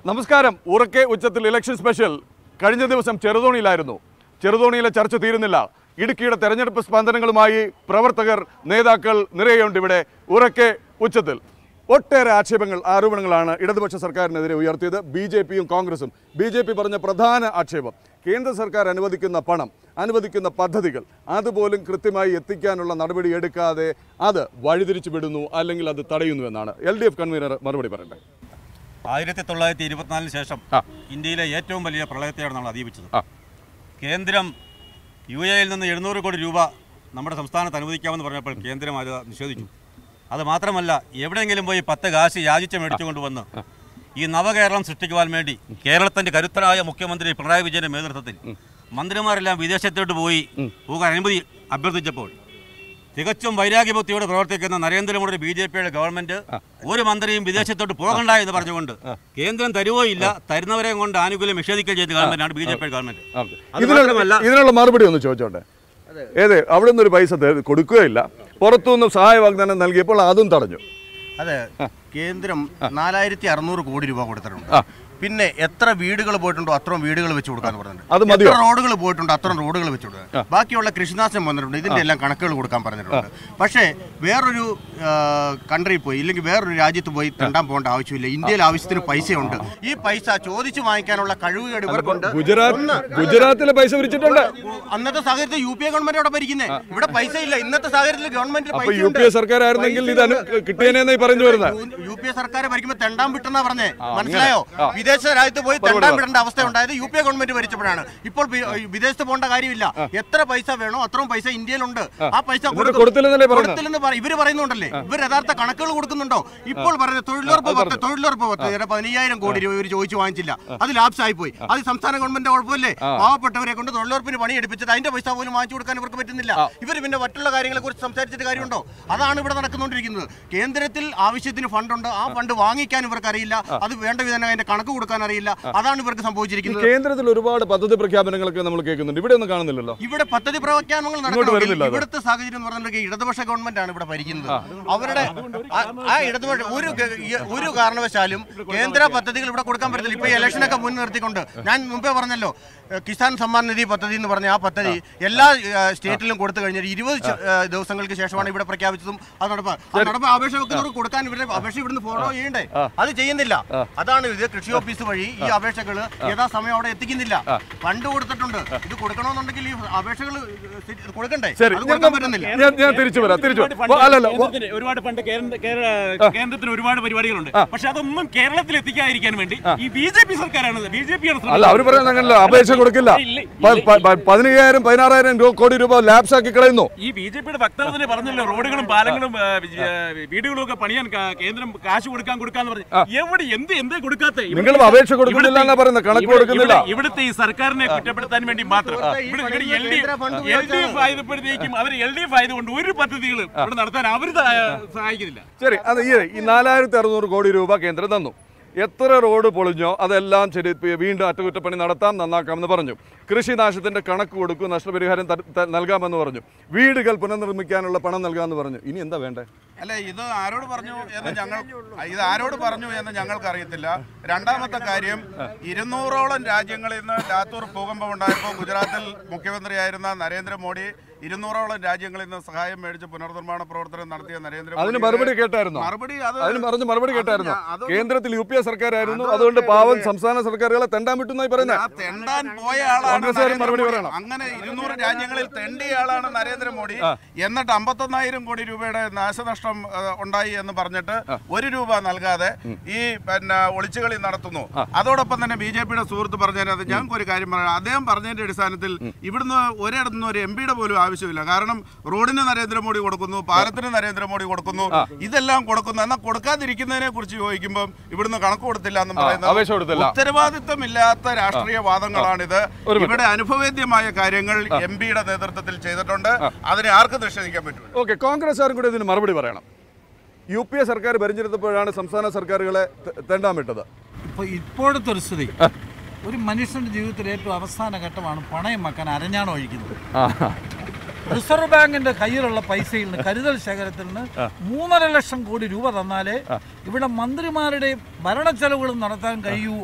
നമസ്കാരം. ഉറക്കെ ഉച്ചത്തിൽ ഇലക്ഷൻ സ്പെഷ്യൽ കഴിഞ്ഞ ദിവസം ചെറുതോണിയിലായിരുന്നു. ചെറുതോണിയിലെ ചർച്ച തീരുന്നില്ല. ഇടുക്കിയുടെ തെരഞ്ഞെടുപ്പ് സ്പന്ദനങ്ങളുമായി പ്രവർത്തകർ, നേതാക്കൾ നിറയുണ്ട് ഇവിടെ. ഉറക്കെ ഉച്ചത്തിൽ ഒട്ടേറെ ആരോപണങ്ങളാണ് ഇടതുപക്ഷ സർക്കാരിനെതിരെ ഉയർത്തിയത് ബി.ജെ.പിയും കോൺഗ്രസും. ബി.ജെ.പി പറഞ്ഞ പ്രധാന ആക്ഷേപം കേന്ദ്ര സർക്കാർ അനുവദിക്കുന്ന പണം, അനുവദിക്കുന്ന പദ്ധതികൾ അതുപോലും കൃത്യമായി എത്തിക്കാനുള്ള നടപടി എടുക്കാതെ അത് വഴിതിരിച്ചു വിടുന്നു, അല്ലെങ്കിൽ അത് തടയുന്നു എന്നാണ്. LDF കൺവീനർ മറുപടി പറയട്ടെ. 1924 ശേഷം ഇന്ത്യയിലെ ഏറ്റവും വലിയ പ്രളയത്തെയാണ് നമ്മൾ അതിജീവിച്ചത്. കേന്ദ്രം UAE-യിൽ നിന്ന് 700 കോടി രൂപ നമ്മുടെ സംസ്ഥാനത്ത് അനുവദിക്കാമെന്ന് പറഞ്ഞപ്പോൾ കേന്ദ്രം അത് നിഷേധിച്ചു. അത് മാത്രമല്ല, എവിടെയെങ്കിലും പോയി 10 കാശ് യാചിച്ച് മേടിച്ചുകൊണ്ടുവന്ന് ഈ നവകേരളം സൃഷ്ടിക്കുവാൻ വേണ്ടി കേരളത്തിൻ്റെ കരുത്തനായ മുഖ്യമന്ത്രി പിണറായി വിജയൻ്റെ നേതൃത്വത്തിൽ മന്ത്രിമാരെല്ലാം വിദേശത്തോട്ട് പോകാൻ അനുമതി അഭ്യർത്ഥിച്ചപ്പോൾ തികച്ചും വൈരാഗ്യബുദ്ധിയോടെ പ്രവർത്തിക്കുന്ന നരേന്ദ്രമോദി ബി.ജെ.പിയുടെ ഗവൺമെന്റ് ഒരു മന്ത്രിയും വിദേശത്തോട്ട് പോകണ്ട എന്ന് പറഞ്ഞുകൊണ്ട് കേന്ദ്രം തരുവോ ഇല്ല, തരുന്നവരെ കൊണ്ട് ആനുകൂല്യം നിഷേധിക്കുകയും ചെയ്ത ഗവൺമെന്റാണ് ബി.ജെ.പി ഗവൺമെന്റ്. ഇതിനുള്ള മറുപടി ഒന്ന് ചോദിച്ചോട്ടെ. അവിടെ നിന്നൊരു പൈസ കൊടുക്കുകയില്ല, പുറത്തുനിന്ന് സഹായ വാഗ്ദാനം നൽകിയപ്പോൾ അതും തടഞ്ഞു. അതെ, കേന്ദ്രം 4600 കോടി രൂപ കൊടുത്തിട്ടുണ്ട്. പിന്നെ എത്ര വീടുകൾ പോയിട്ടുണ്ടോ അത്രയും വീടുകൾ വെച്ച് കൊടുക്കാന്ന് പറഞ്ഞിട്ടുണ്ട്. എത്ര റോഡുകൾ പോയിട്ടുണ്ടോ അത്രയും റോഡുകൾ വെച്ച് കൊടുക്കുക. ബാക്കിയുള്ള കൃഷിനാശം വന്നിട്ടുണ്ട്. ഇതിന്റെ എല്ലാം കണക്കുകൾ കൊടുക്കാൻ പറഞ്ഞിട്ടുണ്ട്. പക്ഷേ വേറൊരു കൺട്രി പോയി, ഇല്ലെങ്കിൽ വേറൊരു രാജ്യത്ത് പോയി തെണ്ടാൻ പോകേണ്ട ആവശ്യമില്ല. ഇന്ത്യയിൽ ആവശ്യത്തിന് പൈസയുണ്ട്. ഈ പൈസ ചോദിച്ചു വാങ്ങിക്കാനുള്ള കഴിവുകേട് ഇവർക്കുണ്ട്. ഗുജറാത്തിലെ പൈസ പിരിച്ചിട്ടുണ്ട്. അന്നത്തെ സാഹചര്യത്തിൽ UPA ഗവൺമെന്റ് അവിടെ ഭരിക്കുന്നത്. ഇവിടെ പൈസ ഇല്ല. ഇന്നത്തെ സാഹചര്യത്തിൽ ഗവൺമെന്റ് UPA സർക്കാരായിരുന്നെങ്കിൽ ഇത് കിട്ടിയേനെ പറഞ്ഞു വരുന്നത്. UPA സർക്കാർ ഭരിക്കുമ്പോൾ തെണ്ടാൻ വിട്ടെന്നാ പറഞ്ഞേ, മനസ്സിലായോ? വിദേശ രാജ്യത്ത് പോയി തെണ്ടാൻ വിടേണ്ട അവസ്ഥ ഉണ്ടായത് UPA ഗവൺമെന്റ് ഭരിച്ചപ്പോഴാണ്. ഇപ്പോൾ വിദേശത്ത് പോകേണ്ട കാര്യമില്ല. എത്ര പൈസ വേണോ അത്രയും പൈസ ഇന്ത്യയിലുണ്ട്. ആ പൈസ കൊടുത്തില്ലെന്ന് ഇവര് പറയുന്നുണ്ടല്ലേ. ഇവർ യഥാർത്ഥ കണക്കുകൾ കൊടുക്കുന്നുണ്ടോ? ഇപ്പോൾ പറഞ്ഞ തൊഴിലുറപ്പ് 15,000 കോടി രൂപ ഇവർ ചോദിച്ചു വാങ്ങിച്ചില്ല. അത് ലാപ്സായി പോയി. അത് സംസ്ഥാന ഗവൺമെന്റ് കുഴപ്പമില്ലേ? പാവപ്പെട്ടവരെ കൊണ്ട് തൊഴിലുറപ്പിന് പണി എടുപ്പിച്ചത് അതിന്റെ പൈസ പോലും വാങ്ങിച്ചു കൊടുക്കാൻ ഇവർക്ക് പറ്റുന്നില്ല. ഇവർ പിന്നെ മറ്റുള്ള കാര്യങ്ങളെ കുറിച്ച് സംസാരിച്ചിട്ട് കാര്യമുണ്ടോ? അതാണ് ഇവിടെ നടന്നുകൊണ്ടിരിക്കുന്നത്. കേന്ദ്രത്തിൽ ആവശ്യത്തിന് ഫണ്ടുണ്ട്. ആ ഫണ്ട് വാങ്ങിക്കാൻ ഇവർക്ക് അറിയില്ല. അത് വേണ്ട വിധം അതിന്റെ കണക്ക് കൊടുക്കാൻ അറിയില്ല. അതാണ് ഇവർക്ക് സംഭവിച്ചിരിക്കുന്നത്. കേന്ദ്രത്തിൽ ഒരുപാട് പദ്ധതി പ്രഖ്യാപനങ്ങളൊക്കെ നമ്മൾ കേൾക്കുന്നുണ്ട്. ഇവിടെ ഒന്നും കാണുന്നില്ലല്ലോ. ഇവിടെ പദ്ധതി പ്രഖ്യാപനങ്ങൾ നടക്കുന്നില്ല. ഇവിടുത്തെ സാഹചര്യം എന്ന് പറഞ്ഞിട്ടുണ്ടെങ്കിൽ ഇടതുപക്ഷ ഗവൺമെന്റ് ആണ് ഇവിടെ ഭരിക്കുന്നത്. അവരുടെ ആ ഇടതുപക്ഷ ഒരു കാരണവശാലും കേന്ദ്ര പദ്ധതികൾ ഇവിടെ കൊടുക്കാൻ പറ്റത്തില്ല. ഇപ്പൊ ഇലക്ഷനൊക്കെ മുൻനിർത്തിക്കൊണ്ട് ഞാൻ മുമ്പേ പറഞ്ഞല്ലോ, കിസാൻ സമ്മാൻ നിധി പദ്ധതി എന്ന് പറഞ്ഞ ആ പദ്ധതി എല്ലാ സ്റ്റേറ്റിലും കൊടുത്തു കഴിഞ്ഞാൽ 20 ദിവസങ്ങൾക്ക് ശേഷമാണ് ഇവിടെ പ്രഖ്യാപിച്ചതും അത് നടപ്പ് അപേക്ഷ വെക്കുന്നവർക്ക് കൊടുക്കാൻ ഇവരുടെ അപേക്ഷ ഇവിടുന്ന് ഫോളോ ചെയ്യണ്ടേ? അത് ചെയ്യുന്നില്ല. അതാണ് ഇത് കൃഷി ഓഫീസ് വഴി ഈ അപേക്ഷകൾ യഥാസമയം അവിടെ എത്തിക്കുന്നില്ല. ഫണ്ട് കൊടുത്തിട്ടുണ്ട്. ഇത് കൊടുക്കണമെന്നുണ്ടെങ്കിൽ ഈ അപേക്ഷകൾ കൊടുക്കണ്ടേ? കൊടുക്കാൻ പറ്റുന്നില്ല. ഒരുപാട് ഫണ്ട് കേന്ദ്രത്തിന് ഒരുപാട് പരിപാടികളുണ്ട്. പക്ഷെ അതൊന്നും കേരളത്തിൽ എത്തിക്കാതിരിക്കാൻ വേണ്ടി ഈ ബി.ജെ.പി സർക്കാരാണ്. ബി.ജെ.പിയാണ് അവർ പറയുന്നത് അപേക്ഷ കൊടുക്കില്ല. 15,000 16,000 കോടി രൂപ ലാപ്സ് ആക്കി കളയുന്നു. ഈ ബി.ജെ.പിയുടെ വക്താവ് പറഞ്ഞല്ലോ, റോഡുകളും പാലങ്ങളും വീടുകളും ഒക്കെ പണിയാൻ കേന്ദ്രം കാശ് കൊടുക്കാന്ന് പറഞ്ഞു. എവിടെ എന്തേ കൊടുക്കാത്ത? നിങ്ങൾ അപേക്ഷ കൊടുക്കുന്നില്ല പറയുന്നത്, കണക്ക് കൊടുക്കുന്നില്ല. ഇവിടുത്തെ ഈ സർക്കാരിനെ കുറ്റപ്പെടുത്താൻ വേണ്ടി മാത്രം LDF ആയപ്പോഴത്തേക്കും അവർ LDF ആയതുകൊണ്ട് ഒരു പദ്ധതികളും ഇവിടെ നടത്താൻ അവർ സഹായിക്കുന്നില്ല. ശരി, അത് ഈ 4,600 കോടി രൂപ കേന്ദ്രം തന്നു. എത്ര റോഡ് പൊളിഞ്ഞോ അതെല്ലാം ശരി, വീണ്ടും അറ്റകുറ്റപ്പണി നടത്താം, നന്നാക്കാമെന്ന് പറഞ്ഞു. കൃഷിനാശത്തിൻ്റെ കണക്ക് കൊടുക്കും, നഷ്ടപരിഹാരം നൽകാമെന്ന് പറഞ്ഞു. വീടുകൾ പുനർനിർമ്മിക്കാനുള്ള പണം നൽകാമെന്ന് പറഞ്ഞു. ഇനി എന്താ വേണ്ടേ? അല്ല, ഇത് ആരോട് പറഞ്ഞു എന്ന് ഞങ്ങൾക്ക് അറിയത്തില്ല. രണ്ടാമത്തെ കാര്യം, 200ഓളം രാജ്യങ്ങളിൽ നിന്ന് ലാത്തൂർ ഭൂകമ്പം ഉണ്ടായപ്പോൾ ഗുജറാത്തിൽ മുഖ്യമന്ത്രിയായിരുന്ന നരേന്ദ്രമോദി 200ഓളം രാജ്യങ്ങളിൽ നിന്ന് സഹായം മേടിച്ച് പുനർനിർമ്മാണ പ്രവർത്തനം നടത്തിയ നരേന്ദ്രമോദി മറുപടി കേട്ടായിരുന്നു. കേന്ദ്രത്തിൽ UPA സർക്കാരായിരുന്നു, അതുകൊണ്ട് പാവം സംസ്ഥാന സർക്കാരുകളെ തെണ്ടാൻ വിട്ടുന്നായി പറയുന്നത്. തെണ്ടാൻ പോയ ആളാണ് മറുപടി പറയണം. അങ്ങനെ 200 രാജ്യങ്ങളിൽ തെണ്ടിയ ആളാണ് നരേന്ദ്രമോദി. എന്നിട്ട് 51,000 കോടി രൂപയുടെ നാശനഷ്ടം ഉണ്ടായി എന്ന് പറഞ്ഞിട്ട് 1 രൂപ നൽകാതെ ഈ ഒളിച്ചുകളി നടത്തുന്നു. അതോടൊപ്പം തന്നെ ബി.ജെ.പിയുടെ സുഹൃത്ത് പറഞ്ഞതിനകത്ത് ഞങ്ങൾക്ക് ഒരു കാര്യം പറയാം. അദ്ദേഹം പറഞ്ഞതിന്റെ അടിസ്ഥാനത്തിൽ ഇവിടുന്ന് ഒരിടത്തുനിന്ന് ഒരു MP യുടെ പോലും ആവശ്യമില്ല. കാരണം റോഡിന് നരേന്ദ്രമോദി കൊടുക്കുന്നു, പാലത്തിന് നരേന്ദ്രമോദി കൊടുക്കുന്നു, ഇതെല്ലാം കൊടുക്കുന്നു. എന്നാൽ കൊടുക്കാതിരിക്കുന്നതിനെ കുറിച്ച് ചോദിക്കുമ്പോൾ ഇവിടുന്ന് കണക്ക് കൊടുത്തില്ല എന്ന് പറയുന്നത് ഉത്തരവാദിത്വമില്ലാത്ത രാഷ്ട്രീയ വാദങ്ങളാണിത്. ഇവിടെ അനുഭവേദ്യമായ കാര്യങ്ങൾ MP-യുടെ നേതൃത്വത്തിൽ ചെയ്തിട്ടുണ്ട്. അതിനെ ആർക്കും നിഷേധിക്കാൻ പറ്റില്ല. ഓക്കെ, കോൺഗ്രസ്സുകാരും കൂടി ഇതിന് മറുപടി പറയണം. UPA സർക്കാർ ഭരിച്ചിരുന്നപ്പോഴാണ് സംസ്ഥാന സർക്കാരുകളെ തെണ്ടാൻ വിട്ടത്. ഇപ്പോഴത്തെ ഒരു സ്ഥിതി, ഒരു മനുഷ്യന്റെ ജീവിതത്തിൽ ഏറ്റവും അവസാന ഘട്ടമാണ് പണയം വെക്കാൻ അരഞ്ഞാണം ഒഴിക്കുന്നത്. റിസർവ് ബാങ്കിന്റെ കയ്യിലുള്ള പൈസയിൽ നിന്ന് കരുതൽ ശേഖരത്തിൽ നിന്ന് 3.5 ലക്ഷം കോടി രൂപ തന്നാലേ ഇവിടെ മന്ത്രിമാരുടെയും ഭരണ ചെലവുകളും നടത്താൻ കഴിയൂ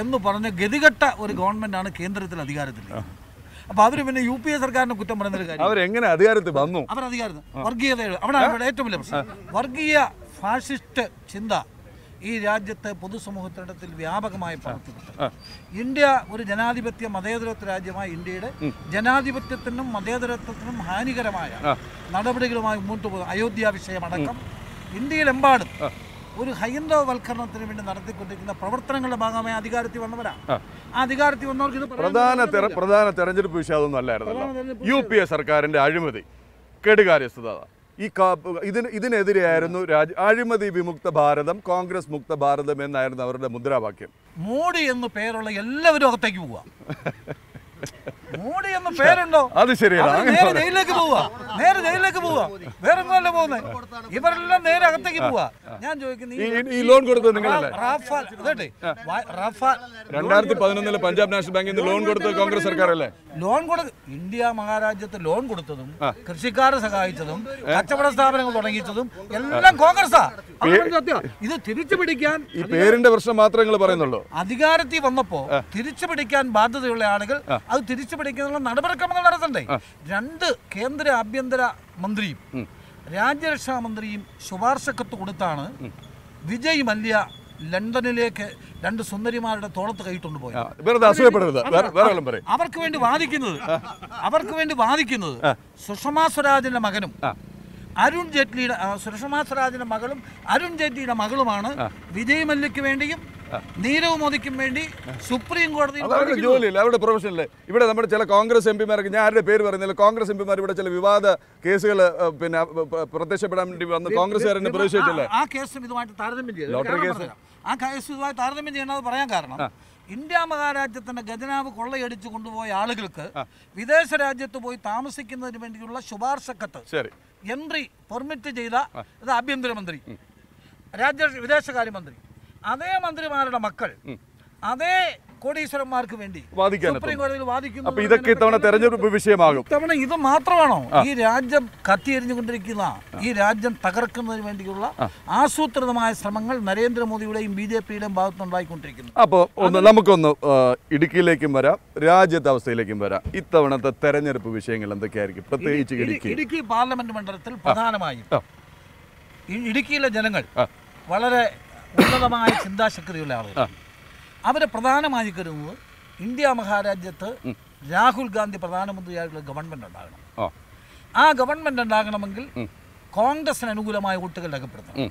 എന്ന് പറഞ്ഞ ഗതികെട്ട ഒരു ഗവൺമെന്റാണ് കേന്ദ്രത്തിൽ അധികാരത്തിൽ. അപ്പൊ അവര് പിന്നെ UPA സർക്കാരിനെ കുറ്റം പറയുന്നൊരു കാര്യം, അവരെങ്ങനെ അധികാരത്തിൽ വന്നു? അവർ അധികാരത്തിൽ വർഗീയതയുടെ അവിടെ ഏറ്റവും വലിയ പ്രശ്നം വർഗീയ ഫാഷിസ്റ്റ് ചിന്ത ഈ രാജ്യത്തെ പൊതുസമൂഹത്തിനിടത്തിൽ വ്യാപകമായി പ്രവർത്തിക്കുന്നു. ഇന്ത്യ ഒരു ജനാധിപത്യ മതേതരത്വ രാജ്യമായ ഇന്ത്യയുടെ ജനാധിപത്യത്തിനും മതേതരത്വത്തിനും ഹാനികരമായ നടപടികളുമായി മുന്നോട്ട് പോകുന്ന അയോധ്യ വിഷയമടക്കം ഇന്ത്യയിലെമ്പാടും ഒരു ഹൈന്ദവവൽക്കരണത്തിന് വേണ്ടി നടത്തിക്കൊണ്ടിരിക്കുന്ന പ്രവർത്തനങ്ങളുടെ ഭാഗമായി അധികാരത്തിൽ വന്നവരാണ്. ആ അധികാരത്തിൽ വന്നവർക്ക് ഇത് പ്രധാന തെരഞ്ഞെടുപ്പ് വിഷയം അതൊന്നും അല്ലായിരുന്നല്ലോ. UPA സർക്കാരിന്റെ അഴിമതി, കെടുകാര്യസ്ഥത, ഇതിനെതിരെയായിരുന്നു അഴിമതി വിമുക്ത ഭാരതം, കോൺഗ്രസ് മുക്ത ഭാരതം എന്നായിരുന്നു അവരുടെ മുദ്രാവാക്യം. മോഡി എന്ന് പേരുള്ള എല്ലാവരും അകത്തേക്ക് പോവാ. മോഡി എന്ന പേരുണ്ടോ? അത് ശരിയാണ്. നേരെ ജയിലിലേക്ക് പോവാ, നേരെ ജയിലിലേക്ക് പോവാ, വേറെ ഒന്നുമല്ല പോകുന്നത്. ഇവരെല്ലാം നേരെ അകത്തേക്ക് പോവാ. ഞാൻ ചോദിക്കുന്നത് ഈ ലോൺ കൊടുത്തത് നിങ്ങളല്ലേ? 2011 പഞ്ചാബ് നാഷണൽ ബാങ്കിൽ നിന്ന് ലോൺ കൊടുത്തത് കോൺഗ്രസ് സർക്കാരല്ലേ? ലോൺ ഇന്ത്യ മഹാരാജ്യത്ത് ലോൺ കൊടുത്തതും കൃഷിക്കാരെ സഹായിച്ചതും കച്ചവട സ്ഥാപനങ്ങൾ തുടങ്ങിച്ചതും എല്ലാം കോൺഗ്രസാ. ഇത് തിരിച്ചു പിടിക്കാൻ ഈ പേരിന്റെ പ്രശ്നം മാത്രമേ നിങ്ങൾ പറയുന്നുള്ളൂ. അധികാരത്തിൽ വന്നപ്പോ തിരിച്ചു പിടിക്കാൻ ബാധ്യതയുള്ള ആളുകൾ അത് തിരിച്ചു പിടിക്കാനുള്ള നടപടിക്രമങ്ങൾ നടത്തണ്ടേ? 2 കേന്ദ്ര ആഭ്യന്തര മന്ത്രിയും രാജ്യരക്ഷാ മന്ത്രിയും ശുപാർശ കത്ത് കൊടുത്താണ് വിജയ് മല്യ ലണ്ടനിലേക്ക് 2 സുന്ദരിമാരുടെ തോളത്ത് കൈയിട്ടുകൊണ്ട് പോയത്. അവർക്ക് വേണ്ടി വാദിക്കുന്നത് സുഷമാ സ്വരാജിന്റെ മകനും സുഷമാ സ്വരാജിന്റെ മകളും അരുൺ ജെയ്റ്റ്ലിയുടെ മകളുമാണ് വിജയ് മല്യയ്ക്ക് വേണ്ടിയും നീരവ് മോദിക്കും വേണ്ടി സുപ്രീം കോടതി. ജോലിയില്ല, അവരുടെ പ്രൊഫഷനില്ലേ. ഇവിടെ നമ്മുടെ ചില കോൺഗ്രസ് എംപിമാർക്ക്, ഞാൻ ആരുടെ പേര് പറയുന്നില്ല, കോൺഗ്രസ് എംപിമാർ ഇവിടെ ചില വിവാദ കേസുകൾ പിന്നെ പ്രത്യക്ഷപ്പെടാൻ വേണ്ടി വന്ന് കോൺഗ്രസ്സുകാരനെ പ്രവേശിച്ചില്ലേ? ആ കേസും ഇതുമായിട്ട് താരതമ്യം ചെയ്യണമെന്ന് പറയാൻ കാരണം ഇന്ത്യ മഹാരാജ്യത്തിന്റെ ഖജനാവ് കൊള്ളയടിച്ചു കൊണ്ടുപോയ ആളുകൾക്ക് വിദേശ രാജ്യത്ത് പോയി താമസിക്കുന്നതിന് വേണ്ടിയുള്ള ശുപാർശ കത്ത് എൻട്രി പെർമിറ്റ് ചെയ്ത ആഭ്യന്തരമന്ത്രി, വിദേശകാര്യമന്ത്രി, അതേ മന്ത്രിമാരുടെ മക്കൾ അതേ കോടീശ്വരന്മാർക്ക് വേണ്ടി സുപ്രീം കോടതിയിൽ വാദിക്കുന്നു. അപ്പോൾ ഇതൊക്കെ ഇത്തവണ തെരഞ്ഞെടുപ്പ് വിഷയമാകും. ഇത്തവണ ഇത് മാത്രമാണോ? ഈ രാജ്യം കത്തിയെരിഞ്ഞുകൊണ്ടിരിക്കുന്ന ഈ രാജ്യം തകർക്കുന്നതിന് വേണ്ടിയുള്ള ആസൂത്രിതമായ ശ്രമങ്ങൾ നരേന്ദ്രമോദിയുടെയും BJPയുടെയും ഭാഗത്തുനിന്നുണ്ടായിക്കൊണ്ടിരിക്കുന്നു. അപ്പോൾ നമുക്കൊന്ന് ഇടുക്കിയിലേക്കും വരാം, രാജ്യത്തെ അവസ്ഥയിലേക്കും വരാം. ഇത്തവണത്തെ തെരഞ്ഞെടുപ്പ് വിഷയങ്ങൾ എന്തൊക്കെയായിരിക്കും? പ്രത്യേകിച്ച് ഇടുക്കി പാർലമെന്റ് മണ്ഡലത്തിൽ പ്രധാനമായും ഇടുക്കിയിലെ ജനങ്ങൾ വളരെ ഉന്നതമായ ചിന്താശക്തിയുള്ള ആളുകൾ. അവരെ പ്രധാനമായി കരുതുന്നത് ഇന്ത്യ മഹാരാജ്യത്ത് രാഹുൽ ഗാന്ധി പ്രധാനമന്ത്രിയായിട്ടുള്ള ഗവൺമെന്റ് ഉണ്ടാകണം. ആ ഗവൺമെന്റ് ഉണ്ടാകണമെങ്കിൽ കോൺഗ്രസിന് അനുകൂലമായ വോട്ടുകൾ രേഖപ്പെടുത്തണം.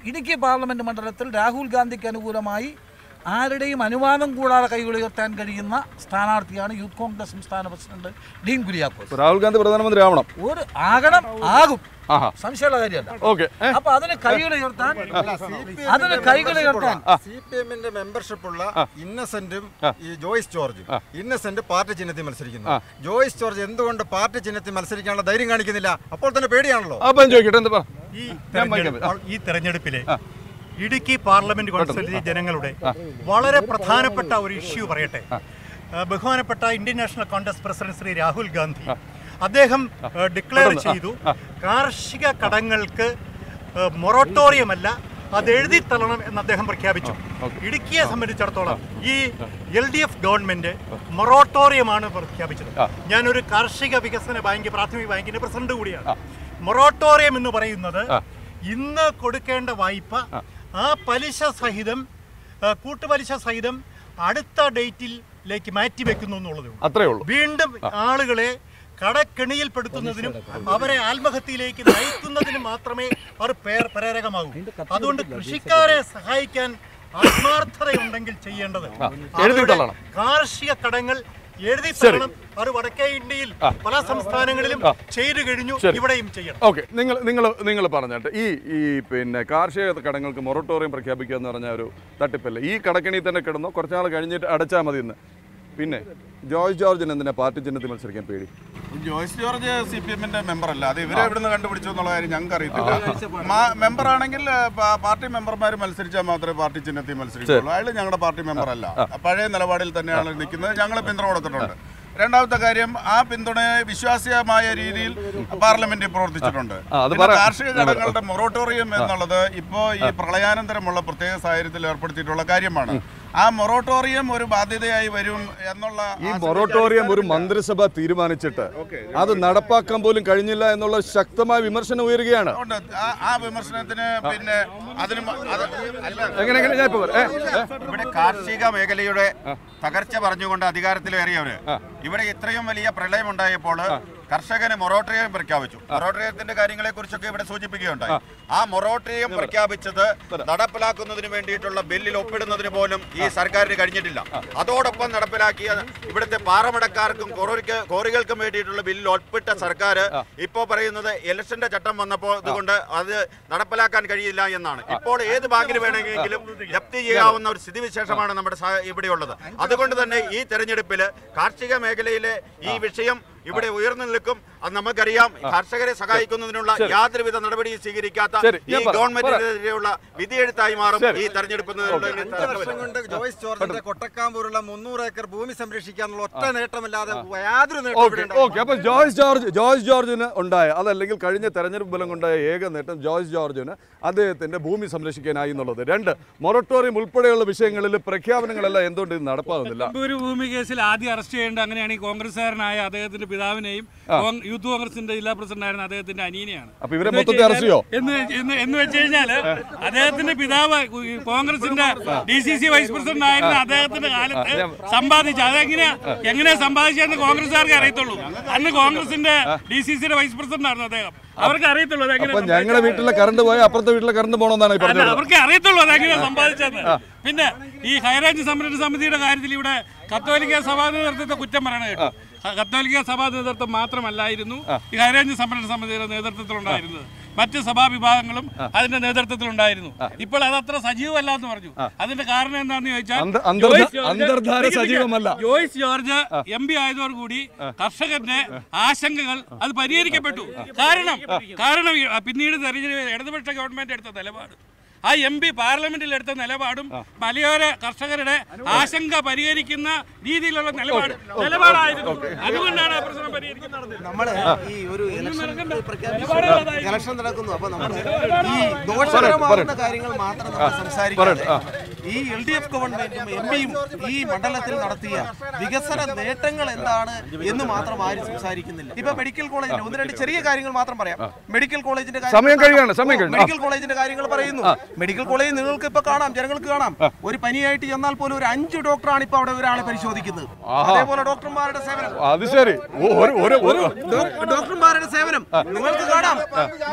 ഇടുക്കി പാർലമെന്റ് മണ്ഡലത്തിൽ രാഹുൽ ഗാന്ധിക്ക് അനുകൂലമായി ആരുടെയും അനുവാദം കൂടാതെ കൈകളുയർത്താൻ കഴിയുന്ന സ്ഥാനാർത്ഥിയാണ് യൂത്ത് കോൺഗ്രസ് സംസ്ഥാന പ്രസിഡന്റ് ഡീൻ കുര്യാക്കോസ്. രാഹുൽ ഗാന്ധി പ്രധാനമന്ത്രി ആവണം, ആകും, സംശയമുള്ള കാര്യമല്ല. അപ്പൊ അതിന് കൈകളുയർത്താൻ CPMന്റെ മെമ്പർഷിപ്പുള്ള ഇന്നസെന്റും ഈ ജോയ്സ് ജോർജും. ഇന്നസെന്റ് പാർട്ടി ചിഹ്നത്തിൽ മത്സരിക്കുന്നു. ജോയ്സ് ജോർജ് എന്തുകൊണ്ട് പാർട്ടി ചിഹ്നത്തിൽ മത്സരിക്കാനുള്ള ധൈര്യം കാണിക്കുന്നില്ല? അപ്പോൾ തന്നെ പേടിയാണല്ലോ. ഈ തെരഞ്ഞെടുപ്പിലെ ഇടുക്കി പാർലമെന്റ് കോൺസ്റ്റിറ്റ്യൂൻസി ജനങ്ങളുടെ വളരെ പ്രധാനപ്പെട്ട ഒരു ഇഷ്യൂ പറയട്ടെ. ബഹുമാനപ്പെട്ട Indian national Congress president Shri Rahul Gandhi അദ്ദേഹം ഡിക്ലെയർ ചെയ്തു, കാർഷിക കടങ്ങൾക്ക് മൊറട്ടോറിയമല്ല, അത് എഴുതി തള്ളണം എന്ന് അദ്ദേഹം പ്രഖ്യാപിച്ചു. ഇടുക്കിയെ സംബന്ധിച്ചിടത്തോളം ഈ LDF ഗവൺമെന്റ് മൊറട്ടോറിയമാണ് പ്രഖ്യാപിച്ചത്. ഞാനൊരു കാർഷിക വികസന ബാങ്ക്, പ്രാഥമിക ബാങ്കിന്റെ പ്രസിഡന്റ് കൂടിയാണ്. മൊറട്ടോറിയം എന്ന് പറയുന്നത് ഇന്ന് കൊടുക്കേണ്ട വായ്പ ആ പലിശ സഹിതം, കൂട്ടുപലിശ സഹിതം അടുത്ത ഡേറ്റിലേക്ക് മാറ്റിവെക്കുന്നു എന്നുള്ളത്. വീണ്ടും ആളുകളെ കടക്കെണിയിൽപ്പെടുത്തുന്നതിനും അവരെ ആത്മഹത്യയിലേക്ക് നയിക്കുന്നതിനും മാത്രമേ അവർ പ്രേരകമാകൂ. അതുകൊണ്ട് കൃഷിക്കാരെ സഹായിക്കാൻ ആത്മാർത്ഥതയുണ്ടെങ്കിൽ ചെയ്യേണ്ടത് കാർഷിക കടങ്ങൾ എഴുതി തരണം. അത് വടക്കേ ഇന്ത്യയിൽ പല സംസ്ഥാനങ്ങളിലും ചെയ്തു കഴിഞ്ഞു, ഇവിടെയും ചെയ്യണം. ഓക്കെ, നിങ്ങൾ പറഞ്ഞിട്ട് ഈ പിന്നെ കാർഷിക കടങ്ങൾക്ക് മൊറട്ടോറിയം പ്രഖ്യാപിക്കുക എന്ന് പറഞ്ഞ ഒരു തട്ടിപ്പല്ല. ഈ കടക്കണി തന്നെ കിടന്നോ, കുറച്ചാൾ കഴിഞ്ഞിട്ട് അടച്ചാൽ മതി എന്ന്. പിന്നെ ജോയ്സ് ജോർജിന് എന്തിനാ പാർട്ടി ചിഹ്നത്തിൽ മത്സരിക്കാൻ പേടി? ജോയ്സ് ജോർജ് CPMന്റെ മെമ്പർ അല്ല. അത് ഇവരെ എവിടുന്ന് കണ്ടുപിടിച്ചു എന്നുള്ള കാര്യം ഞങ്ങൾക്ക് അറിയത്തില്ല. മെമ്പർ ആണെങ്കിൽ പാർട്ടി മെമ്പർമാർ മത്സരിച്ചാൽ മാത്രമേ പാർട്ടി ചിഹ്നത്തിൽ മത്സരിക്കുള്ളൂ. അയാൾ ഞങ്ങളുടെ പാർട്ടി മെമ്പർ അല്ല. പഴയ നിലപാടിൽ തന്നെയാണ് നിൽക്കുന്നത്. ഞങ്ങൾ പിന്തുണ കൊടുത്തിട്ടുണ്ട്. രണ്ടാമത്തെ കാര്യം ആ പിന്തുണയെ വിശ്വാസ്യമായ രീതിയിൽ പാർലമെന്റിൽ പ്രവർത്തിച്ചിട്ടുണ്ട്. കാർഷിക ഘടകങ്ങളുടെ മൊറട്ടോറിയം എന്നുള്ളത് ഇപ്പോൾ ഈ പ്രളയാനന്തരമുള്ള പ്രത്യേക സാഹചര്യത്തിൽ ഏർപ്പെടുത്തിയിട്ടുള്ള കാര്യമാണ്. ആ മൊറട്ടോറിയം ഒരു ബാധ്യതയായി വരും എന്നുള്ള ഈ മൊറട്ടോറിയം ഒരു മന്ത്രിസഭ തീരുമാനിച്ചിട്ട് അത് നടപ്പാക്കാൻ പോലും കഴിഞ്ഞില്ല എന്നുള്ള ശക്തമായ വിമർശനം ഉയരുകയാണ്. ആ വിമർശനത്തിന് പിന്നെ അതിന് ഇവിടെ കാർഷിക മേഖലയുടെ തകർച്ച പറഞ്ഞുകൊണ്ട് അധികാരത്തിലേറിയവര് ഇവിടെ ഇത്രയും വലിയ പ്രളയം ഉണ്ടായപ്പോൾ കർഷകന് മൊറട്ടോറിയം പ്രഖ്യാപിച്ചു. മൊറട്ടോറിയത്തിന്റെ കാര്യങ്ങളെ കുറിച്ചൊക്കെ ഇവിടെ സൂചിപ്പിക്കുകയുണ്ടായി. ആ മൊറട്ടോറിയം പ്രഖ്യാപിച്ചത് നടപ്പിലാക്കുന്നതിന് വേണ്ടിയിട്ടുള്ള ബില്ലിൽ ഒപ്പിടുന്നതിന് പോലും ഈ സർക്കാരിന് കഴിഞ്ഞിട്ടില്ല. അതോടൊപ്പം നടപ്പിലാക്കിയ ഇവിടുത്തെ പാറമടക്കാർക്കും കോറികൾക്കും വേണ്ടിയിട്ടുള്ള ബില്ലിൽ ഒപ്പിട്ട സർക്കാർ ഇപ്പോൾ പറയുന്നത് ഇലക്ഷന്റെ ചട്ടം വന്നപ്പോൾ അതുകൊണ്ട് അത് നടപ്പിലാക്കാൻ കഴിയില്ല എന്നാണ്. ഇപ്പോൾ ഏത് ബാങ്കിന് വേണമെങ്കിലും ജപ്തി ചെയ്യാവുന്ന ഒരു സ്ഥിതിവിശേഷമാണ് നമ്മുടെ ഇവിടെയുള്ളത്. അതുകൊണ്ട് തന്നെ ഈ തെരഞ്ഞെടുപ്പിൽ കാർഷിക മേഖലയിലെ ഈ വിഷയം ഇവിടെ ഉയർന്നു നിൽക്കും. അത് നമുക്കറിയാം. കർഷകരെ സഹായിക്കുന്നതിനുള്ള യാതൊരുവിധ നടപടിയും സ്വീകരിക്കാത്ത ഈ ഗവൺമെന്റിനെതിരെയുള്ള വിധിയെഴുത്തായി മാറും ഈ തെരഞ്ഞെടുപ്പ്. ജോയ്സ് ജോർജിന്റെ കൊട്ടക്കാമ്പൂരുള്ള 300 ഏക്കർ ഭൂമി സംരക്ഷിക്കാനുള്ള ഒറ്റ നേട്ടമല്ലാതെ യാതൊരു നേട്ടം ജോയ്സ് ജോർജിന് ഉണ്ടായ അതല്ലെങ്കിൽ കഴിഞ്ഞ തെരഞ്ഞെടുപ്പ് ഫലം കൊണ്ടായ ഏക നേട്ടം ജോയ്സ് ജോർജിന് അദ്ദേഹത്തിന്റെ ഭൂമി സംരക്ഷിക്കാനായി എന്നുള്ളത്. 2, മൊറട്ടോറിയം ഉൾപ്പെടെയുള്ള വിഷയങ്ങളിൽ പ്രഖ്യാപനങ്ങളെല്ലാം എന്തുകൊണ്ട് ഇത് നടപ്പാകുന്നില്ല? ഒരു ഭൂമി കേസിൽ ആദ്യം അറസ്റ്റ് ചെയ്യേണ്ട അങ്ങനെയാണ് ഈ കോൺഗ്രസ്സുകാരനായ അദ്ദേഹത്തിന്റെ പിതാവിനെയും യൂത്ത് കോൺഗ്രസിന്റെ ജില്ലാ പ്രസിഡന്റായിരുന്ന അദ്ദേഹത്തിന്റെ അനിയനെയാണ്. അപ്പൊ ഇവരെ മൊത്തത്തിൽ അറസ്റ്റ് ചെയ്യോ എന്ന് വെച്ച് കഴിഞ്ഞാൽ അദ്ദേഹത്തിന്റെ പിതാവ് കോൺഗ്രസിന്റെ DCC വൈസ് പ്രസിഡന്റ് ആയിരുന്ന അദ്ദേഹത്തിന്റെ കാലത്ത് സമ്പാദിച്ചു. എങ്ങനെ സമ്പാദിച്ചെന്ന് കോൺഗ്രസ്സുകാർക്ക് അറിയത്തുള്ളൂ. അന്ന് കോൺഗ്രസിന്റെ DCCയുടെ വൈസ് പ്രസിഡന്റ് ആയിരുന്നു അദ്ദേഹം. അവർക്ക് അറിയത്തുള്ളൂ ഞങ്ങളുടെ വീട്ടിലെ കറണ്ട് പോയാൽ അപ്പുറത്തെ വീട്ടിലെ കറണ്ട് പോകണമെന്നാണ് അവർക്ക് അറിയത്തുള്ളൂ അതെങ്ങനെ സമ്പാദിച്ചത്. പിന്നെ ഈ ഹൈറേഞ്ച് സംരക്ഷണ സമിതിയുടെ കാര്യത്തിൽ ഇവിടെ കത്തോലിക്ക സഭാ നേതൃത്വത്തെ കുറ്റം പറയണ കേട്ടു. കത്തോലിക്ക സഭാ നേതൃത്വം മാത്രമല്ലായിരുന്നു ഈ ഹൈറേഞ്ച് സംരക്ഷണ സമിതിയുടെ നേതൃത്വത്തിലുണ്ടായിരുന്നത്. മറ്റ് സഭാവിഭാഗങ്ങളും അതിന്റെ നേതൃത്വത്തിലുണ്ടായിരുന്നു. ഇപ്പോൾ അതത്ര സജീവമല്ല എന്ന് പറഞ്ഞു. അതിന്റെ കാരണം എന്താണെന്ന് ചോദിച്ചാൽ ജോയ്സ് ജോർജ് MP ആയതോടുകൂടി കർഷകരുടെ ആശങ്കകൾ അത് പരിഹരിക്കപ്പെട്ടു. കാരണം പിന്നീട് ഇടതുപക്ഷ ഗവൺമെന്റ് എടുത്ത നിലപാട്, ആ MP പാർലമെന്റിൽ എടുത്ത നിലപാടും മലയോര കർഷകരുടെ ആശങ്ക പരിഹരിക്കുന്ന രീതിയിലുള്ള നിലപാടായിരുന്നു. അതുകൊണ്ടാണ് ആ പ്രശ്നം പരിഹരിക്കുന്നത്. നമ്മള് ഈ ഒരു ഇലക്ഷൻ നടക്കുന്നു. അപ്പൊ നമ്മൾ ഈ ദോഷകരമാകുന്ന കാര്യങ്ങൾ മാത്രം നമ്മൾ സംസാരിക്കാതെ ഈ LDF ഗവൺമെന്റും MPയും ഈ മണ്ഡലത്തിൽ നടത്തിയ വികസന നേട്ടങ്ങൾ എന്താണ് എന്ന് മാത്രം ആരും സംസാരിക്കുന്നില്ല. ഇപ്പൊ മെഡിക്കൽ കോളേജിന് 1-2 ചെറിയ കാര്യങ്ങൾ മാത്രം പറയാം. മെഡിക്കൽ കോളേജിന്റെ കാര്യങ്ങൾ പറയുന്നു. മെഡിക്കൽ കോളേജ് നിങ്ങൾക്ക് ഇപ്പൊ കാണാം, ജനങ്ങൾക്ക് കാണാം. ഒരു പനിയായിട്ട് ചെന്നാൽ പോലും ഒരു 5 ഡോക്ടറാണ് ഇപ്പൊ അവിടെ ഒരാളെ പരിശോധിക്കുന്നത്. അതേപോലെ ഡോക്ടർമാരുടെ സേവനം നിങ്ങൾക്ക് കാണാം.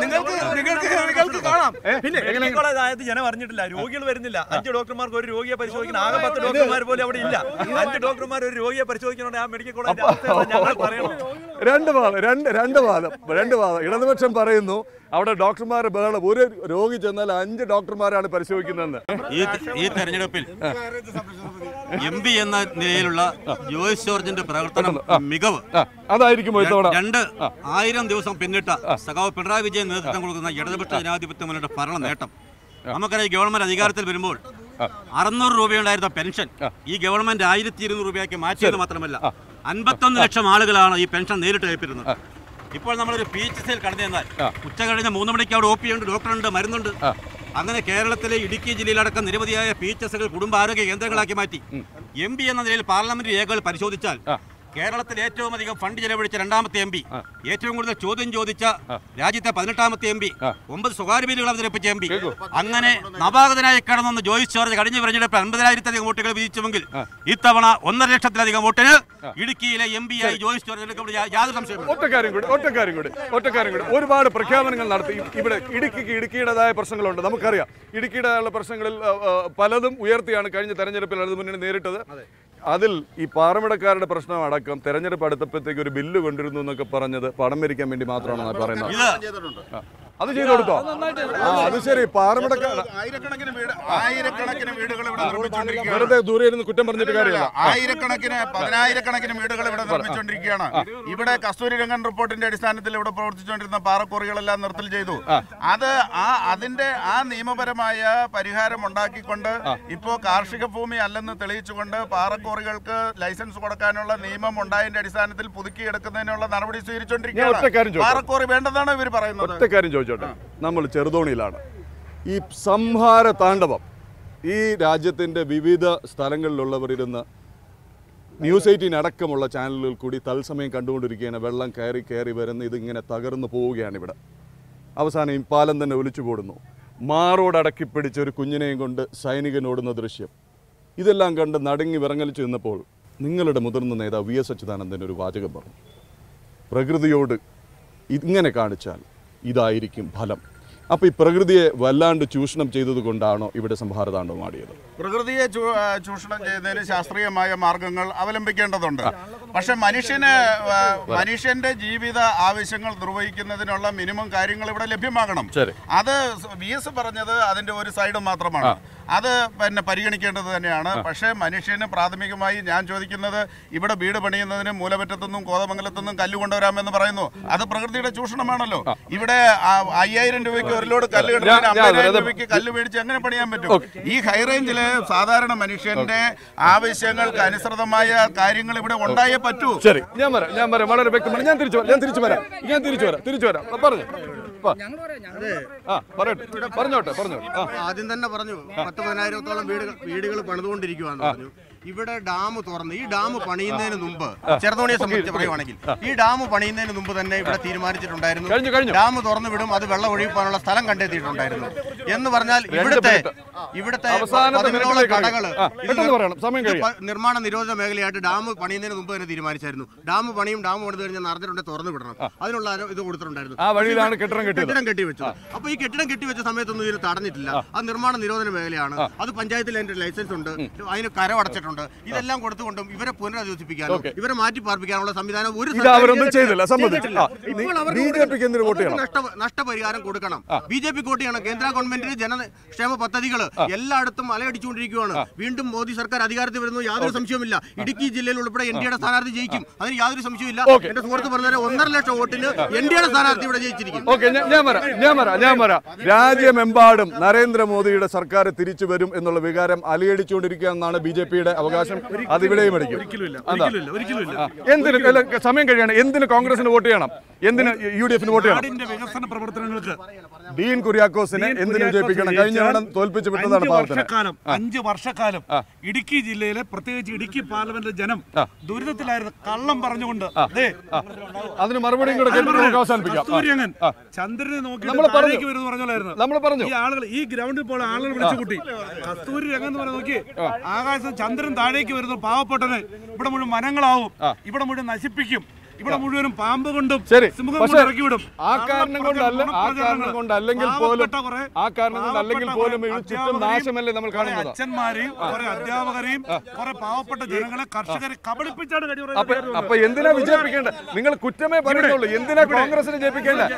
നിങ്ങൾക്ക് കാണാം. പിന്നെ മെഡിക്കൽ കോളേജ് ആയത് ജനം അറിഞ്ഞിട്ടില്ല. രോഗികൾ വരുന്നില്ല. 5 ഡോക്ടർമാർക്ക് ഒരു രോഗിയെ പരിശോധിക്കണം. ആകെ 10 ഡോക്ടർമാർ പോലും അവിടെ ഇല്ല. 5 ഡോക്ടർമാർ ഒരു രോഗിയെ പരിശോധിക്കണോണ്ട് ആ മെഡിക്കൽ കോളേജ് ഞങ്ങൾ പറയണം. രണ്ട് വാദം. ഇടതുപക്ഷം പറയുന്നു അവിടെ ഡോക്ടർമാരുടെ ബഹളം. ഒരു രോഗി ചെന്നാൽ 5 ഡോക്ടർമാരാണ് പരിശോധിക്കുന്നതെന്ന്. ഈ തെരഞ്ഞെടുപ്പിൽ MP എന്ന നിലയിലുള്ള ജോയ്സ് ജോർജിന്റെ പ്രവർത്തനം മികവ് അതായിരിക്കും 2,000 ദിവസം പിന്നിട്ട സഖാവ് പിണറായി വിജയൻ നേതൃത്വം കൊടുക്കുന്ന ഇടതുപക്ഷ ജനാധിപത്യ മുന്നണിയുടെ ഭരണ നേട്ടം. നമുക്കറിയാം, ഗവൺമെന്റ് അധികാരത്തിൽ വരുമ്പോൾ 600 രൂപയുണ്ടായിരുന്ന പെൻഷൻ ഈ ഗവൺമെന്റ് 1,200 രൂപയാക്കി മാറ്റിയത് മാത്രമല്ല 51 ലക്ഷം ആളുകളാണ് ഈ പെൻഷൻ നേരിട്ട് ഏൽപ്പിരുന്നത്. ഇപ്പോൾ നമ്മളൊരു PHCയിൽ കടന്നു ചെന്നാൽ ഉച്ച കഴിഞ്ഞ 3 മണിക്ക് അവിടെ OP ഉണ്ട്, ഡോക്ടറുണ്ട്, മരുന്നുണ്ട്. അങ്ങനെ കേരളത്തിലെ ഇടുക്കി ജില്ലയിലടക്കം നിരവധിയായ PHCകൾ കുടുംബാരോഗ്യ കേന്ദ്രങ്ങളാക്കി മാറ്റി. MP എന്ന നിലയിൽ പാർലമെന്റ് രേഖകൾ പരിശോധിച്ചാൽ കേരളത്തിൽ ഏറ്റവും അധികം ഫണ്ട് ചെലവഴിച്ച 2ാമത്തെ MP, ഏറ്റവും കൂടുതൽ ചോദ്യം ചോദിച്ച രാജ്യത്തെ 18ാമത്തെ MP, 9 സ്വകാര്യ ബില്ലുകൾ അവതരിപ്പിച്ച MP. അങ്ങനെ നവാഗതനായി കടന്നു ജോയ്സ് ജോർജ് കഴിഞ്ഞ തെരഞ്ഞെടുപ്പിൽ 50,000-ലധികം വോട്ടുകൾ വിധിച്ചുവെങ്കിൽ ഇത്തവണ 1.5 ലക്ഷത്തിലധികം വോട്ടിന് ഇടുക്കിയിലെ MP ആയി ജോയ്സ് ജോർജ് യാതൊരു സംശയമില്ല. ഒറ്റ കാര്യം കൂടി ഒരുപാട് പ്രഖ്യാപനങ്ങൾ നടത്തി. ഇവിടെ ഇടുക്കിയുടേതായ പ്രശ്നങ്ങളുണ്ട്. നമുക്കറിയാം, ഇടുക്കിയുടേതായുള്ള പ്രശ്നങ്ങളിൽ പലതും ഉയർത്തിയാണ് കഴിഞ്ഞ തെരഞ്ഞെടുപ്പിൽ ഇടതു മുന്നണി നേരിട്ടത്. അതിൽ ഈ പാറമടക്കാരുടെ പ്രശ്നം അടക്കം തെരഞ്ഞെടുപ്പ് അടുത്തപ്പോഴത്തേക്ക് ഒരു ബില്ല് കൊണ്ടിരുന്നു എന്നൊക്കെ പറഞ്ഞത് പണം ഭരിക്കാൻ വേണ്ടി മാത്രമാണെന്നാണ് പറയുന്നത്. അത് ചെയ്തു കൊടുത്തോ? അത് ശരി. പാറമടക്കാണ് ആയിരക്കണക്കിന് വീടുകൾ ഇവിടെ നിർമ്മിച്ചുകൊണ്ടിരിക്കുകയാണ്. വെറുതെ ദൂരെ ഇരുന്ന് കുറ്റം പറഞ്ഞിട്ട് കാര്യമില്ല. പതിനായിരക്കണക്കിന് വീടുകൾ ഇവിടെ നിർമ്മിച്ചുകൊണ്ടിരിക്കുകയാണ്. ഇവിടെ കസ്തൂരിരംഗൻ റിപ്പോർട്ടിന്റെ അടിസ്ഥാനത്തിൽ ഇവിടെ പ്രവർത്തിച്ചുകൊണ്ടിരുന്ന പാറക്കോറികളെല്ലാം നിർത്തൽ ചെയ്തു. അതിന്റെ നിയമപരമായ പരിഹാരം ഉണ്ടാക്കിക്കൊണ്ട് ഇപ്പോ കാർഷിക ഭൂമി അല്ലെന്ന് തെളിയിച്ചുകൊണ്ട് പാറക്കോറികൾക്ക് ലൈസൻസ് കൊടുക്കാനുള്ള നിയമം ഉണ്ടായതിന്റെ അടിസ്ഥാനത്തിൽ പുതുക്കിയെടുക്കുന്നതിനുള്ള നടപടി സ്വീകരിച്ചുകൊണ്ടിരിക്കുകയാണ്. പാറക്കോറി വേണ്ടതാണ് ഇവർ പറയുന്നത്. ഒറ്റ കാര്യം ചോദിച്ചോട്ടെ, നമ്മൾ ചെറുതോണിയിലാണ്. ഈ സംഹാര താണ്ഡവം ഈ രാജ്യത്തിന്റെ വിവിധ സ്ഥലങ്ങളിലുള്ളവർ ഇരുന്ന് ന്യൂസ് 18 അടക്കമുള്ള ചാനലുകൾ കൂടി തത്സമയം കണ്ടുകൊണ്ടിരിക്കുകയാണ്. വെള്ളം കയറി കയറി വരുന്ന ഇതിങ്ങനെ തകർന്നു പോവുകയാണ് ഇവിടെ. അവസാനം ഈ പാലം തന്നെ ഒലിച്ചു കൂടുന്നു. മാറോടടക്കി പിടിച്ച ഒരു കുഞ്ഞിനെയും കൊണ്ട് സൈനികൻ ഓടുന്ന ദൃശ്യം, ഇതെല്ലാം കണ്ട് നടുങ്ങി വിറങ്ങലിച്ചു നിന്നപ്പോൾ നിങ്ങളുടെ മുതിർന്ന നേതാവ് വി എസ് അച്യുതാനന്ദൻ ഒരു വാചകം പറഞ്ഞു, പ്രകൃതിയോട് ഇങ്ങനെ കാണിച്ചാൽ ഇതായിരിക്കും ഫലം. അപ്പോൾ ഈ പ്രകൃതിയെ വല്ലാണ്ട് ചൂഷണം ചെയ്തത് കൊണ്ടാണോ ഇവിടെ സംഹാരതാണ്ഡവം ആടിയത്? പ്രകൃതിയെ ചൂഷണം ചെയ്യുന്നതിന് ശാസ്ത്രീയമായ മാർഗങ്ങൾ അവലംബിക്കേണ്ടതുണ്ട്. പക്ഷെ മനുഷ്യന്റെ ജീവിത ആവശ്യങ്ങൾ നിർവഹിക്കുന്നതിനുള്ള മിനിമം കാര്യങ്ങൾ ഇവിടെ ലഭ്യമാകണം. അത് VS പറഞ്ഞത് അതിന്റെ ഒരു സൈഡ് മാത്രമാണ്. അത് പരിഗണിക്കേണ്ടത് തന്നെയാണ്. പക്ഷേ മനുഷ്യന് പ്രാഥമികമായി ഞാൻ ചോദിക്കുന്നത്, ഇവിടെ വീട് പണിയുന്നതിന് മൂലമറ്റത്തുനിന്നും കോതമംഗലത്തുനിന്നും കല്ല് കൊണ്ടുവരാമെന്ന് പറയുന്നു. അത് പ്രകൃതിയുടെ ചൂഷണമാണല്ലോ. ഇവിടെ 5000 രൂപയ്ക്ക് ഒരു ലോഡ് കല്ല് കിട്ടുന്നതിന് 50,000 രൂപയ്ക്ക് കല്ല് മേടിച്ച് എങ്ങനെ പണിയാൻ പറ്റും? ഈ ഹൈറേഞ്ചിലെ സാധാരണ മനുഷ്യന്റെ ആവശ്യങ്ങൾക്ക് അനുസൃതമായ കാര്യങ്ങൾ ഇവിടെ ഉണ്ടായേ പറ്റൂ. ശരി, ഞാൻ പറയാം വളരെ വ്യക്തമാണ്. ഞാൻ തിരിച്ചു വരാം. പറഞ്ഞോട്ടെ. ആദ്യം തന്നെ പറഞ്ഞു 10,000-ഓളം വീടുകൾ പണിതുകൊണ്ടിരിക്കുകയാണെന്ന് പറഞ്ഞു. ഇവിടെ ഡാം തുറന്ന് ഈ ഡാം പണിയുന്നതിന് മുമ്പ്, ചെറുതോണിയെ സംബന്ധിച്ച് പറയുവാണെങ്കിൽ ഈ ഡാം പണിയുന്നതിന് മുമ്പ് തന്നെ ഇവിടെ തീരുമാനിച്ചിട്ടുണ്ടായിരുന്നു ഡാം തുറന്നു വിടും, അത് വെള്ളം ഒഴുകിപ്പോകാനുള്ള സ്ഥലം കണ്ടെത്തിയിട്ടുണ്ടായിരുന്നു. എന്ന് പറഞ്ഞാൽ ഇവിടുത്തെ 11 കടകള് നിർമ്മാണ നിരോധന മേഖലയായിട്ട് ഡാം പണിയുന്നതിന് മുമ്പ് തന്നെ തീരുമാനിച്ചായിരുന്നു. ഡാം പണിത് കഴിഞ്ഞാൽ നടന്നിട്ടുണ്ടെങ്കിൽ തുറന്നു വിടണം, അതിനുള്ള ഇത് കൊടുത്തിട്ടുണ്ടായിരുന്നു. കെട്ടിടം കെട്ടിവെച്ചത്. അപ്പൊ ഈ കെട്ടിടം കെട്ടിവെച്ച സമയത്തൊന്നും ഇതിന് തടഞ്ഞിട്ടില്ല. അത് നിർമ്മാണ നിരോധന മേഖലയാണ്. അത് പഞ്ചായത്തിൽ അതിന്റെ ലൈസൻസ് ഉണ്ട്, അതിന് കരമടച്ചിട്ടുണ്ട്. ഇതെല്ലാം കൊടുത്തുകൊണ്ടും ഇവരെ പുനരധിവസിപ്പിക്കാനോ ഇവരെ മാറ്റി പാർപ്പിക്കാനുള്ള സംവിധാനം നഷ്ടപരിഹാരം കൊടുക്കണം. BJP വോട്ട് ചെയ്യണം. കേന്ദ്ര ഗവൺമെന്റിന് ജനക്ഷേമ പദ്ധതികൾ എല്ലായിടത്തും അലയടിച്ചുകൊണ്ടിരിക്കുകയാണ്. വീണ്ടും മോദി സർക്കാർ അധികാരത്തിൽ വരുന്നു, യാതൊരു സംശയവുമില്ല. ഇടുക്കി ജില്ലയിൽ ഉൾപ്പെടെ NDAയുടെ സ്ഥാനാർത്ഥി ജയിക്കും, അതിന് യാതൊരു സംശയമില്ല. എന്റെ സുഹൃത്ത് പറഞ്ഞ 1.5 ലക്ഷം വോട്ടിന് NDAയുടെ സ്ഥാനാർത്ഥി ഇവിടെ ജയിച്ചിരിക്കും. ഞാൻ പറയാം. രാജ്യമെമ്പാടും നരേന്ദ്രമോദിയുടെ സർക്കാർ തിരിച്ചു വരും എന്നുള്ള വികാരം അലയടിച്ചുകൊണ്ടിരിക്കുക എന്നാണ് BJPയുടെ അവകാശം. അതിവിടെയും അടിക്കും. എന്തിന് സമയം കഴിയാണ്? എന്തിന് കോൺഗ്രസിന് വോട്ട് ചെയ്യണം? എന്തിന് UDFന് വോട്ട് ചെയ്യണം? വികസന പ്രവർത്തനങ്ങൾക്ക് ഡീൻ കുര്യാക്കോസിനെ എന്തിനു വിജയിപ്പിക്കണം? കഴിഞ്ഞ തവണ തോൽപ്പിച്ചു വിട്ടതാണ്. 5 വർഷക്കാലം ഇടുക്കി ജില്ലയിലെ, പ്രത്യേകിച്ച് ഇടുക്കി പാർലമെന്റിലെ ജനം ദുരിതത്തിലായിരുന്നു. കള്ളം പറഞ്ഞുകൊണ്ട് അതിന് മറുപടിയും കൂടെ അവസാനിപ്പിക്കാം. ചന്ദ്രനെ നോക്കി താഴേക്ക് വരുന്നു പറഞ്ഞാലായിരുന്നു. ഈ ആളുകൾ ഈ ഗ്രൗണ്ടിൽ പോലെ ആളുകൾ വിളിച്ചു കൂട്ടി കസ്തൂരി രംഗം എന്ന് പറഞ്ഞ് നോക്കി, ആകാശം ചന്ദ്രൻ താഴേക്ക് വരുന്നു. പാവപ്പെട്ടന് ഇവിടെ മുഴുവൻ മരങ്ങളാവും, ഇവിടെ മുഴുവൻ നശിപ്പിക്കും, ഇവിടെ മുഴുവനും പാമ്പ് കൊണ്ടും സിംഹം കൊണ്ടും ഇറക്കി വിടും. ആ കാരണം കൊണ്ടല്ലെങ്കിൽ പോലും ചുറ്റും നാശമല്ലേ നമ്മൾ കാണുന്നത്? അച്ഛന്മാരെയും കുറെ അധ്യാപകരെയും കുറെ പാവപ്പെട്ട ജനങ്ങളെ, കർഷകരെ കബളിപ്പിച്ചാണ് അപ്പൊ എന്തിനാ വിജയിപ്പിക്കേണ്ടത്? നിങ്ങൾ കുറ്റമേ പറയുന്നുള്ളൂ. എന്തിനാ കോൺഗ്രസിനെ ജയിപ്പിക്കേണ്ടത്?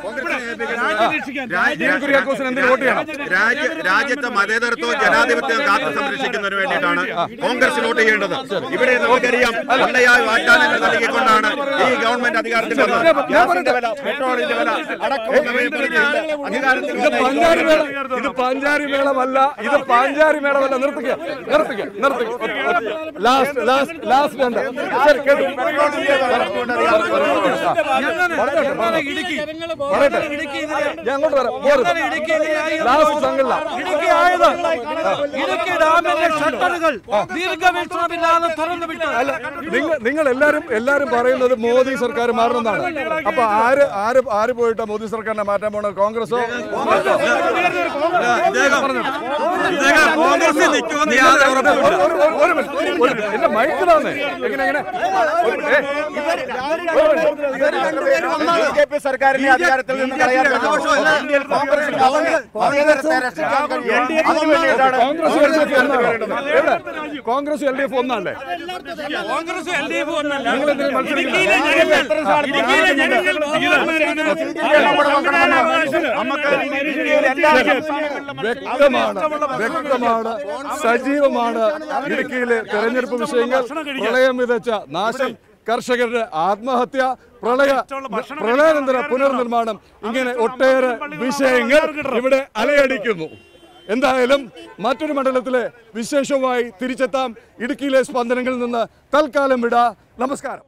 രാജ്യത്തെ മതേതരത്വവും ജനാധിപത്യവും കാത്തു സംരക്ഷിക്കുന്നതിന് വേണ്ടിയിട്ടാണ് കോൺഗ്രസിന് വോട്ട് ചെയ്യേണ്ടത്. ഇവിടെ നമുക്കറിയാം, പണ്ടയായി വാഗ്ദാനങ്ങൾ നൽകിക്കൊണ്ടാണ് ഈ ഗവൺമെന്റ് അധികാരത്തിൽ ഇത് പാഞ്ചാരി മേളമല്ല. നിർത്തിക്കുക. നിങ്ങൾ എല്ലാരും പറയുന്നത് മോദി സർക്കാർ മാറണമെന്നാണ്. അപ്പൊ ആര് പോയിട്ടാ മോദി സർക്കാരിനെ മാറ്റാൻ പോണത്? കോൺഗ്രസോ? എന്റെ മൈക്കിലാന്നേ. എങ്ങനെ BJP സർക്കാരിനെ അധികാരത്തിൽ നിന്ന് കോൺഗ്രസ് LDF ഒന്നല്ലേ? കോൺഗ്രസ് LDF ഒന്നല്ല. വ്യക്തമാണ്, സജീവമാണ് ഇടുക്കിയിലെ തെരഞ്ഞെടുപ്പ് വിഷയങ്ങൾ. പ്രളയം വിതച്ച നാശം, കർഷകരുടെ ആത്മഹത്യ, പ്രളയാനന്തര പുനർനിർമ്മാണം, ഇങ്ങനെ ഒട്ടേറെ വിഷയങ്ങൾ ഇവിടെ അലയടിക്കുന്നു. എന്തായാലും മറ്റൊരു മണ്ഡലത്തിലെ വിശേഷവുമായി തിരിച്ചെത്താം. ഇടുക്കിയിലെ സ്പന്ദനങ്ങളിൽ നിന്ന് തൽക്കാലം വിട. നമസ്കാരം.